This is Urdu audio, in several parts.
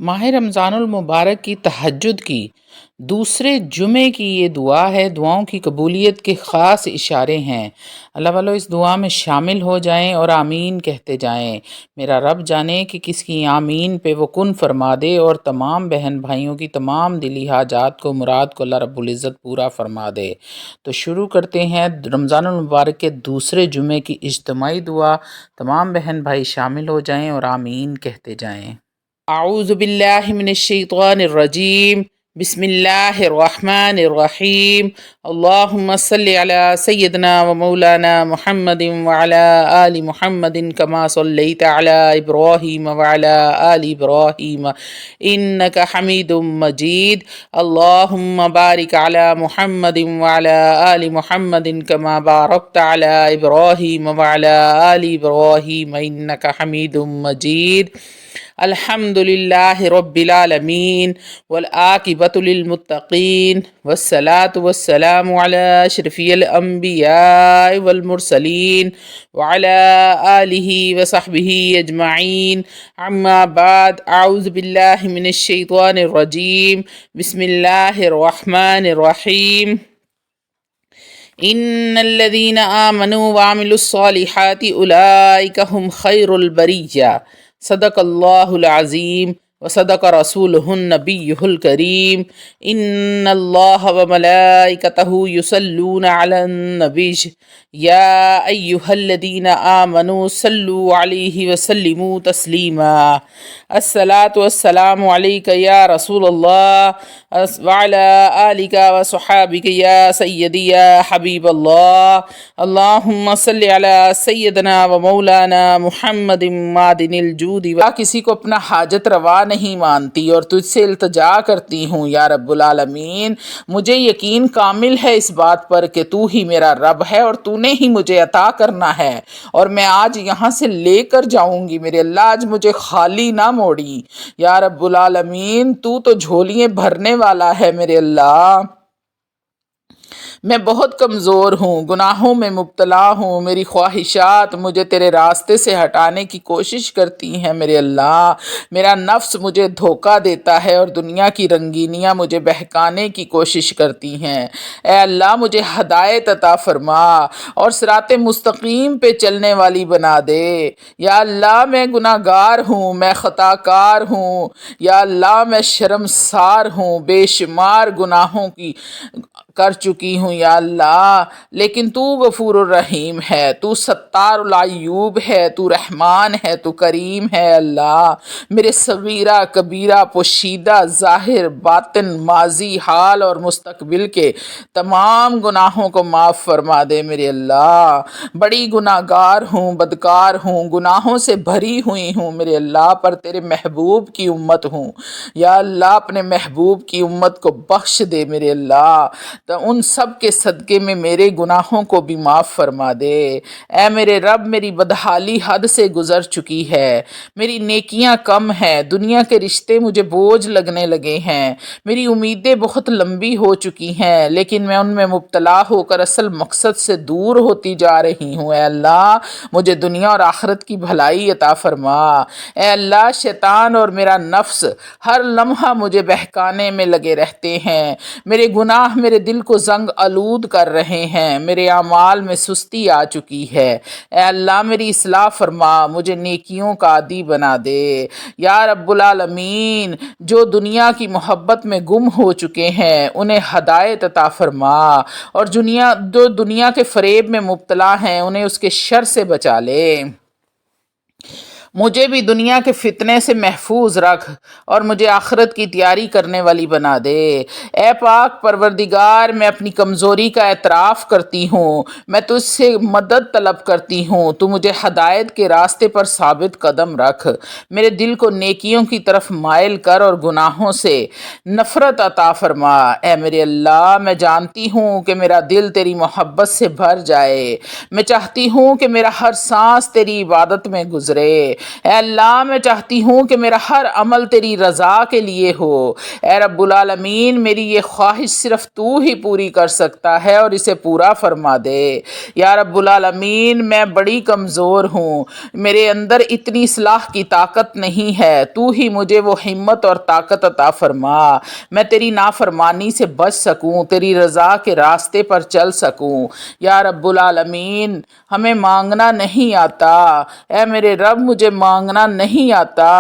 ماہ رمضان المبارک کی تہجد کی دوسرے جمعے کی یہ دعا ہے۔ دعاؤں کی قبولیت کے خاص اشارے ہیں۔ اللہ والو اس دعا میں شامل ہو جائیں اور آمین کہتے جائیں۔ میرا رب جانے کہ کس کی آمین پہ وہ کن فرما دے اور تمام بہن بھائیوں کی تمام دلی حاجات کو مراد کو اللہ رب العزت پورا فرما دے۔ تو شروع کرتے ہیں رمضان المبارک کے دوسرے جمعے کی اجتماعی دعا۔ تمام بہن بھائی شامل ہو جائیں اور آمین کہتے جائیں۔ اعوذ باللہ من الشیطان الرجیم، بسم اللہ الرحمن الرحیم، اللہم صلی علی سیدنا و مولانا محمد وعلی آل محمد کما صلیت علی ابراہیم وعلی آل ابراہیم انک حمید مجید، اللہم بارک علی محمد وعلی آل محمد کما بارکت علی ابراہیم وعلی آل ابراہیم انک حمید مجید۔ الحمد للہ رب العالمین والعاقبۃ للمتقین والصلاة والسلام علی اشرف الانبیاء والمرسلین وعلی آلہ وصحبہ اجمعین، اما بعد، اعوذ باللہ من الشیطان الرجیم، بسم اللہ الرحمن الرحیم۔ ان الذین آمنوا وعملوا الصالحات اولئک هم خیر البریہ، صدق اللہ العظیم وصدق رسولہ النبی الکریم۔ ان اللہ وملائکتہ یصلون علی النبی یا ایہا الذین آمنوا صلوا علیہ وسلموا تسلیما۔ الصلاۃ والسلام علیک یا رسول اللہ وعلی آلک وصحابک یا سیدی یا حبیب اللہ، اللہم صلی علی سیدنا و مولانا محمد معدن الجود۔ کسی کو اپنا حاجت روا نہیں مانتی اور تجھ سے التجا کرتی ہوں یا رب العالمین، مجھے یقین کامل ہے اس بات پر کہ تو ہی میرا رب ہے اور تو نے ہی مجھے عطا کرنا ہے، اور میں آج یہاں سے لے کر جاؤں گی میرے اللہ، آج مجھے خالی نہ موڑی یا رب العالمین، تو جھولیاں بھرنے والا ہے میرے اللہ۔ میں بہت کمزور ہوں، گناہوں میں مبتلا ہوں، میری خواہشات مجھے تیرے راستے سے ہٹانے کی کوشش کرتی ہیں میرے اللہ، میرا نفس مجھے دھوکہ دیتا ہے اور دنیا کی رنگینیاں مجھے بہکانے کی کوشش کرتی ہیں۔ اے اللہ مجھے ہدایت عطا فرما اور صراط مستقیم پہ چلنے والی بنا دے۔ یا اللہ میں گناہ گار ہوں، میں خطا کار ہوں، یا اللہ میں شرمسار ہوں، بے شمار گناہوں کی کر چکی ہوں یا اللہ، لیکن تو غفور الرحیم ہے، تو ستار العیوب ہے، تو رحمان ہے، تو کریم ہے۔ اللہ میرے صغیرہ کبیرہ پوشیدہ ظاہر باطن ماضی حال اور مستقبل کے تمام گناہوں کو معاف فرما دے میرے اللہ۔ بڑی گناہ گار ہوں، بدکار ہوں، گناہوں سے بھری ہوئی ہوں میرے اللہ، پر تیرے محبوب کی امت ہوں یا اللہ، اپنے محبوب کی امت کو بخش دے میرے اللہ، تو ان سب کے صدقے میں میرے گناہوں کو بھی معاف فرما دے۔ اے میرے رب میری بدحالی حد سے گزر چکی ہے، میری نیکیاں کم ہیں، دنیا کے رشتے مجھے بوجھ لگنے لگے ہیں، میری امیدیں بہت لمبی ہو چکی ہیں، لیکن میں ان میں مبتلا ہو کر اصل مقصد سے دور ہوتی جا رہی ہوں۔ اے اللہ مجھے دنیا اور آخرت کی بھلائی عطا فرما۔ اے اللہ شیطان اور میرا نفس ہر لمحہ مجھے بہکانے میں لگے رہتے ہیں، میرے گناہ میرے دل کو زنگ آلود کر رہے ہیں، میرے اعمال میں سستی آ چکی ہے۔ اے اللہ میری اصلاح فرما، مجھے نیکیوں کا عادی بنا دے یا رب العالمین۔ جو دنیا کی محبت میں گم ہو چکے ہیں انہیں ہدایت عطا فرما، اور جو دنیا کے فریب میں مبتلا ہیں انہیں اس کے شر سے بچا لے۔ مجھے بھی دنیا کے فتنے سے محفوظ رکھ اور مجھے آخرت کی تیاری کرنے والی بنا دے۔ اے پاک پروردگار میں اپنی کمزوری کا اعتراف کرتی ہوں، میں تجھ سے مدد طلب کرتی ہوں، تو مجھے ہدایت کے راستے پر ثابت قدم رکھ، میرے دل کو نیکیوں کی طرف مائل کر اور گناہوں سے نفرت عطا فرما۔ اے میرے اللہ میں جانتی ہوں کہ میرا دل تیری محبت سے بھر جائے، میں چاہتی ہوں کہ میرا ہر سانس تیری عبادت میں گزرے، اے اللہ میں چاہتی ہوں کہ میرا ہر عمل تیری رضا کے لیے ہو۔ اے رب العالمین میری یہ خواہش صرف تو ہی پوری کر سکتا ہے اور اسے پورا فرما دے۔ یا رب العالمین میں بڑی کمزور ہوں، میرے اندر اتنی اصلاح کی طاقت نہیں ہے، تو ہی مجھے وہ ہمت اور طاقت عطا فرما، میں تیری نافرمانی سے بچ سکوں، تیری رضا کے راستے پر چل سکوں۔ یا رب العالمین ہمیں مانگنا نہیں آتا، اے میرے رب مجھے مانگنا نہیں آتا،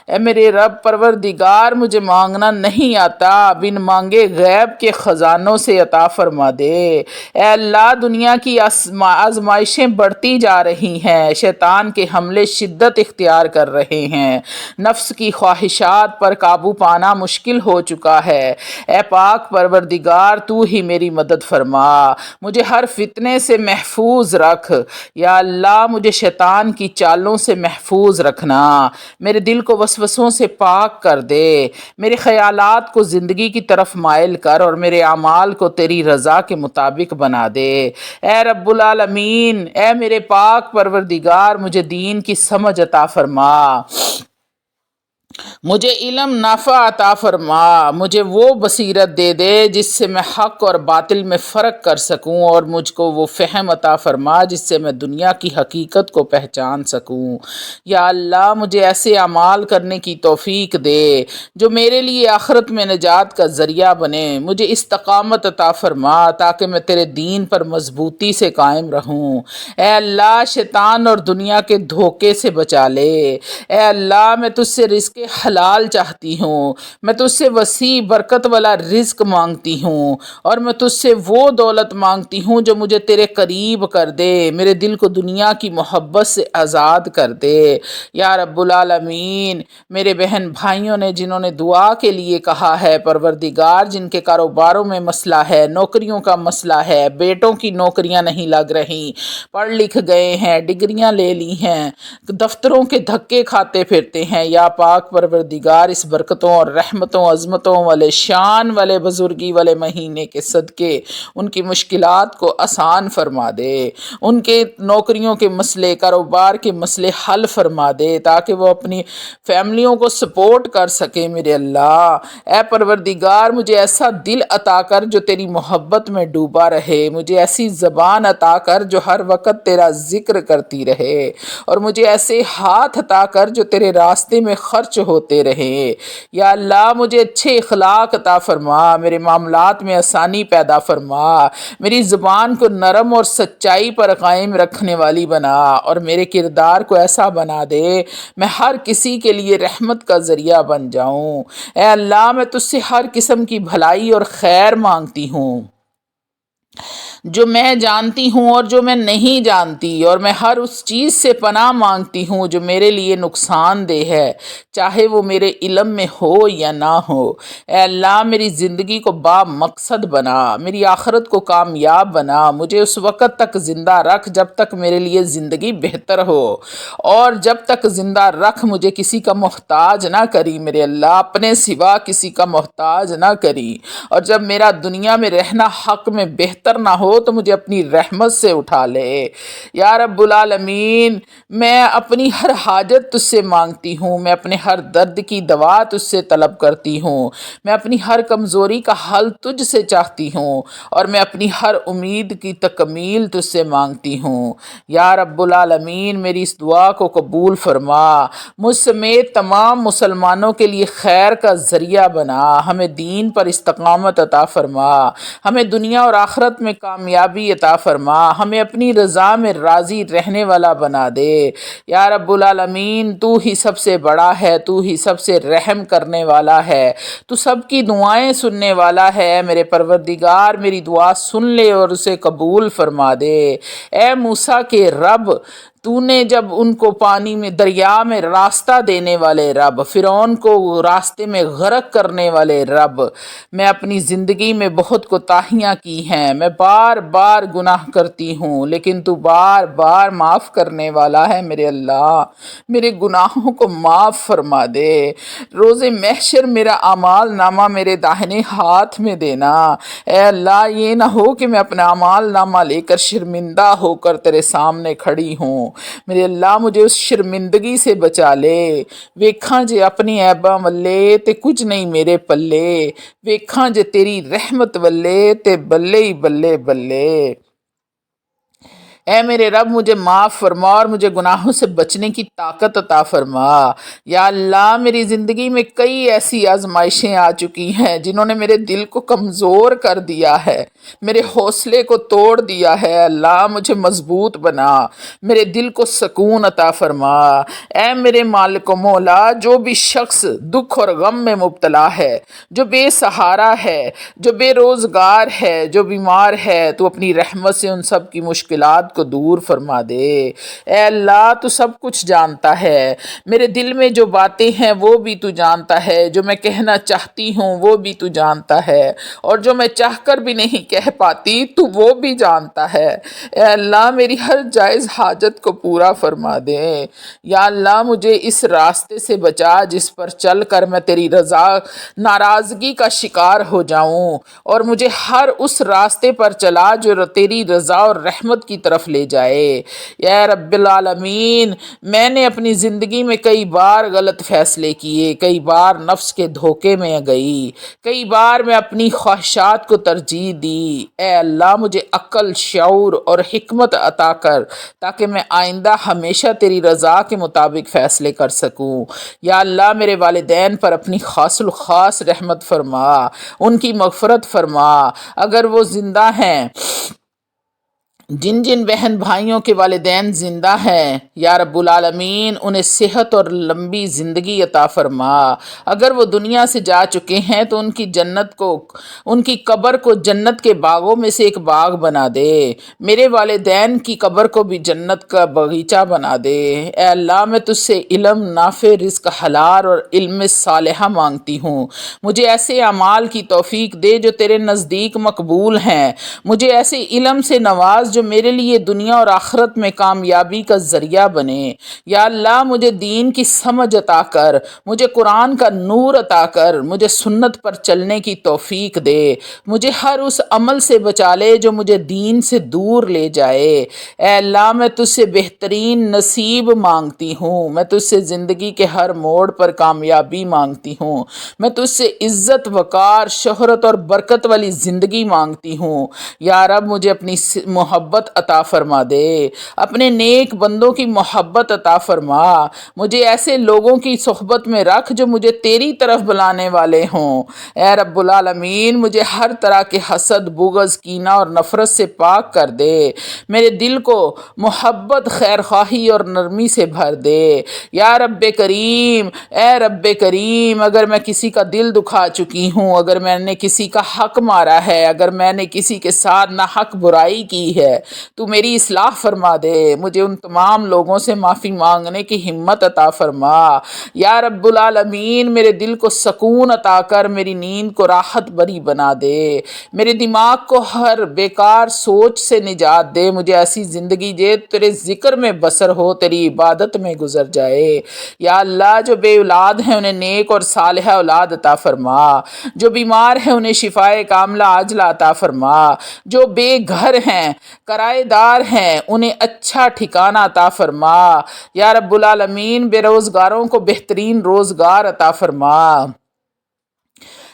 اے میرے رب پروردگار مجھے مانگنا نہیں آتا، بن مانگے غیب کے خزانوں سے عطا فرما دے۔ اے اللہ دنیا کی آزمائشیں بڑھتی جا رہی ہیں، شیطان کے حملے شدت اختیار کر رہے ہیں، نفس کی خواہشات پر قابو پانا مشکل ہو چکا ہے۔ اے پاک پروردگار تو ہی میری مدد فرما، مجھے ہر فتنے سے محفوظ رکھ۔ یا اللہ مجھے شیطان کی چالوں سے محفوظ رکھنا، میرے دل کو وسوسوں سے پاک کر دے، میرے خیالات کو زندگی کی طرف مائل کر اور میرے اعمال کو تیری رضا کے مطابق بنا دے۔ اے رب العالمین اے میرے پاک پروردگار مجھے دین کی سمجھ عطا فرما، مجھے علم نافع عطا فرما، مجھے وہ بصیرت دے دے جس سے میں حق اور باطل میں فرق کر سکوں، اور مجھ کو وہ فہم عطا فرما جس سے میں دنیا کی حقیقت کو پہچان سکوں۔ یا اللہ مجھے ایسے اعمال کرنے کی توفیق دے جو میرے لیے آخرت میں نجات کا ذریعہ بنے، مجھے استقامت عطا فرما تاکہ میں تیرے دین پر مضبوطی سے قائم رہوں۔ اے اللہ شیطان اور دنیا کے دھوکے سے بچا لے۔ اے اللہ میں تجھ سے رزق حلال چاہتی ہوں، میں تجھ سے وسیع برکت والا رزق مانگتی ہوں، اور میں تجھ سے وہ دولت مانگتی ہوں جو مجھے تیرے قریب کر دے، میرے دل کو دنیا کی محبت سے آزاد کر دے۔ یا رب العالمین میرے بہن بھائیوں نے جنہوں نے دعا کے لیے کہا ہے، پروردگار جن کے کاروباروں میں مسئلہ ہے، نوکریوں کا مسئلہ ہے، بیٹوں کی نوکریاں نہیں لگ رہی، پڑھ لکھ گئے ہیں، ڈگریاں لے لی ہیں، دفتروں کے دھکے کھاتے پھرتے ہیں، یا پاک پروردگار اس برکتوں اور رحمتوں عظمتوں والے شان والے بزرگی والے مہینے کے صدقے ان کی مشکلات کو آسان فرما دے، ان کے نوکریوں کے مسئلے کاروبار کے مسئلے حل فرما دے تاکہ وہ اپنی فیملیوں کو سپورٹ کر سکے۔ میرے اللہ اے پروردگار مجھے ایسا دل عطا کر جو تیری محبت میں ڈوبا رہے، مجھے ایسی زبان عطا کر جو ہر وقت تیرا ذکر کرتی رہے، اور مجھے ایسے ہاتھ عطا کر جو تیرے راستے میں خرچ ہوتے رہے۔ یا اللہ مجھے اچھے اخلاق عطا فرما، میرے معاملات میں آسانی پیدا فرما، میری زبان کو نرم اور سچائی پر قائم رکھنے والی بنا، اور میرے کردار کو ایسا بنا دے میں ہر کسی کے لیے رحمت کا ذریعہ بن جاؤں۔ اے اللہ میں تجھ سے ہر قسم کی بھلائی اور خیر مانگتی ہوں، جو میں جانتی ہوں اور جو میں نہیں جانتی، اور میں ہر اس چیز سے پناہ مانگتی ہوں جو میرے لیے نقصان دہ ہے، چاہے وہ میرے علم میں ہو یا نہ ہو۔ اے اللہ میری زندگی کو با مقصد بنا، میری آخرت کو کامیاب بنا، مجھے اس وقت تک زندہ رکھ جب تک میرے لیے زندگی بہتر ہو، اور جب تک زندہ رکھ مجھے کسی کا محتاج نہ کری میرے اللہ، اپنے سوا کسی کا محتاج نہ کری، اور جب میرا دنیا میں رہنا حق میں بہتر نہ ہو تو مجھے اپنی رحمت سے اٹھا لے۔ یا رب العالمین میں اپنی ہر حاجت تجھ سے مانگتی ہوں، میں اپنے ہر درد کی دوا تجھ سے طلب کرتی ہوں، میں اپنی ہر کمزوری کا حل تجھ سے چاہتی ہوں، اور میں اپنی ہر امید کی تکمیل تجھ سے مانگتی ہوں۔ یا رب العالمین میری اس دعا کو قبول فرما، مجھ سمیت تمام مسلمانوں کے لیے خیر کا ذریعہ بنا، ہمیں دین پر استقامت عطا فرما، ہمیں دنیا اور آخرت میں کامیابی عطا فرما، ہمیں اپنی رضا میں راضی رہنے والا بنا دے۔ یا رب العالمین تو ہی سب سے بڑا ہے، تو ہی سب سے رحم کرنے والا ہے، تو سب کی دعائیں سننے والا ہے۔ میرے پروردگار میری دعا سن لے اور اسے قبول فرما دے۔ اے موسیٰ کے رب تو نے جب ان کو پانی میں دریا میں راستہ دینے والے رب، فرعون کو راستے میں غرق کرنے والے رب، میں اپنی زندگی میں بہت کوتاہیاں کی ہیں، میں بار بار گناہ کرتی ہوں، لیکن تو بار بار معاف کرنے والا ہے۔ میرے اللہ میرے گناہوں کو معاف فرما دے۔ روز محشر میرا اعمال نامہ میرے داہنے ہاتھ میں دینا۔ اے اللہ یہ نہ ہو کہ میں اپنا اعمال نامہ لے کر شرمندہ ہو کر تیرے سامنے کھڑی ہوں، میرے اللہ مجھے اس شرمندگی سے بچا لے۔ ویکھاں جے اپنی عیباں ولے تے کچھ نہیں میرے پلے، ویکھاں جے تیری رحمت ولے تے بلے ہی بلے بلے۔ اے میرے رب مجھے معاف فرما اور مجھے گناہوں سے بچنے کی طاقت عطا فرما۔ یا اللہ میری زندگی میں کئی ایسی آزمائشیں آ چکی ہیں جنہوں نے میرے دل کو کمزور کر دیا ہے، میرے حوصلے کو توڑ دیا ہے۔ اللہ مجھے مضبوط بنا، میرے دل کو سکون عطا فرما۔ اے میرے مالک و مولا، جو بھی شخص دکھ اور غم میں مبتلا ہے، جو بے سہارا ہے، جو بے روزگار ہے، جو بیمار ہے، تو اپنی رحمت سے ان سب کی مشکلات کو دور فرما دے۔ اے اللہ تو سب کچھ جانتا ہے، میرے دل میں جو باتیں ہیں وہ بھی تو جانتا ہے، جو میں کہنا چاہتی ہوں وہ بھی تو جانتا ہے، اور جو میں چاہ کر بھی نہیں کہہ پاتی تو وہ بھی جانتا ہے۔ اے اللہ میری ہر جائز حاجت کو پورا فرما دے۔ یا اللہ مجھے اس راستے سے بچا جس پر چل کر میں تیری رضا ناراضگی کا شکار ہو جاؤں، اور مجھے ہر اس راستے پر چلا جو تیری رضا اور رحمت کی طرف لے جائے۔ یا رب العالمین، میں نے اپنی زندگی میں کئی بار غلط فیصلے کیے، کئی بار نفس کے دھوکے میں گئی، کئی بار میں اپنی خواہشات کو ترجیح دی۔ اے اللہ مجھے عقل، شعور اور حکمت عطا کر تاکہ میں آئندہ ہمیشہ تیری رضا کے مطابق فیصلے کر سکوں۔ یا اللہ میرے والدین پر اپنی خاص الخاص رحمت فرما، ان کی مغفرت فرما اگر وہ زندہ ہیں، جن جن بہن بھائیوں کے والدین زندہ ہیں یا رب العالمین انہیں صحت اور لمبی زندگی عطا فرما۔ اگر وہ دنیا سے جا چکے ہیں تو ان کی جنت کو، ان کی قبر کو جنت کے باغوں میں سے ایک باغ بنا دے۔ میرے والدین کی قبر کو بھی جنت کا باغیچہ بنا دے۔ اے اللہ میں تجھ سے علم نافع، رزق حلال اور علم صالحہ مانگتی ہوں۔ مجھے ایسے اعمال کی توفیق دے جو تیرے نزدیک مقبول ہیں، مجھے ایسے علم سے نواز جو میرے لیے دنیا اور آخرت میں کامیابی کا ذریعہ بنے۔ یا اللہ مجھے دین کی سمجھ عطا کر، مجھے قرآن کا نور عطا کر، مجھے سنت پر چلنے کی توفیق دے، مجھے ہر اس عمل سے بچا لے جو مجھے دین سے دور لے جائے۔ اے اللہ میں تجھ سے بہترین نصیب مانگتی ہوں، میں تجھ سے زندگی کے ہر موڑ پر کامیابی مانگتی ہوں، میں تجھ سے عزت، وقار، شہرت اور برکت والی زندگی مانگتی ہوں۔ یا رب مجھے اپنی محبت عطا فرما دے، اپنے نیک بندوں کی محبت عطا فرما، مجھے ایسے لوگوں کی صحبت میں رکھ جو مجھے تیری طرف بلانے والے ہوں۔ اے رب العالمین مجھے ہر طرح کے حسد، بغض، کینہ اور نفرت سے پاک کر دے، میرے دل کو محبت، خیر خواہی اور نرمی سے بھر دے۔ یا رب کریم، اے رب کریم، اگر میں کسی کا دل دکھا چکی ہوں، اگر میں نے کسی کا حق مارا ہے، اگر میں نے کسی کے ساتھ ناحق برائی کی ہے، تو میری اصلاح فرما دے، مجھے ان تمام لوگوں سے معافی مانگنے کی ہمت عطا فرما۔ یا رب العالمین میرے دل کو سکون عطا کر، میری نیند کو راحت بری بنا دے، میرے دماغ کو ہر بیکار سوچ سے نجات دے، مجھے ایسی زندگی دے تیرے ذکر میں بسر ہو، تیری عبادت میں گزر جائے۔ یا اللہ جو بے اولاد ہیں انہیں نیک اور صالحہ اولاد عطا فرما، جو بیمار ہیں انہیں شفائے کاملہ عاجلہ عطا فرما، جو بے گھر ہیں، کرائے دار ہیں، انہیں اچھا ٹھکانہ عطا فرما۔ یا رب العالمین بے روزگاروں کو بہترین روزگار عطا فرما۔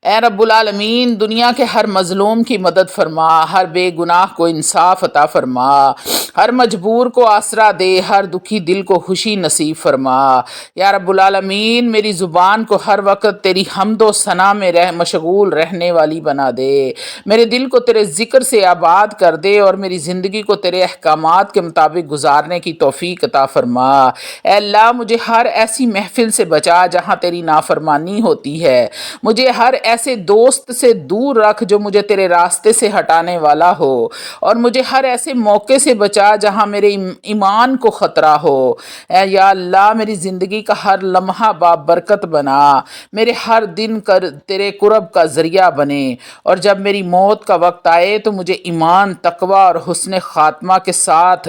اے رب العالمین دنیا کے ہر مظلوم کی مدد فرما، ہر بے گناہ کو انصاف عطا فرما، ہر مجبور کو آسرا دے، ہر دکھی دل کو خوشی نصیب فرما۔ یا رب العالمین میری زبان کو ہر وقت تیری حمد و ثنا میں مشغول رہنے والی بنا دے، میرے دل کو تیرے ذکر سے آباد کر دے، اور میری زندگی کو تیرے احکامات کے مطابق گزارنے کی توفیق عطا فرما۔ اے اللہ مجھے ہر ایسی محفل سے بچا جہاں تیری نافرمانی ہوتی ہے، مجھے ہر ایسے دوست سے دور رکھ جو مجھے تیرے راستے سے ہٹانے والا ہو، اور مجھے ہر ایسے موقع سے بچا جہاں میرے ایمان کو خطرہ ہو۔ اے یا اللہ میری زندگی کا ہر لمحہ بابرکت بنا، میرے ہر دن تیرے قرب کا ذریعہ بنے، اور جب میری موت کا وقت آئے تو مجھے ایمان، تقوی اور حسن خاتمہ کے ساتھ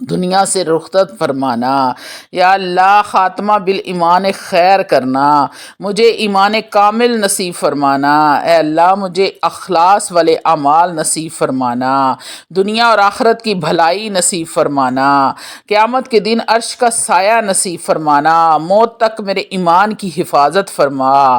دنیا سے رخصت فرمانا۔ یا اللہ خاتمہ بالایمان خیر کرنا، مجھے ایمان کامل نصیب فرمانا۔ اے اللہ مجھے اخلاص والے اعمال نصیب فرمانا، دنیا اور آخرت کی بھلائی نصیب فرمانا، قیامت کے دن عرش کا سایہ نصیب فرمانا، موت تک میرے ایمان کی حفاظت فرما۔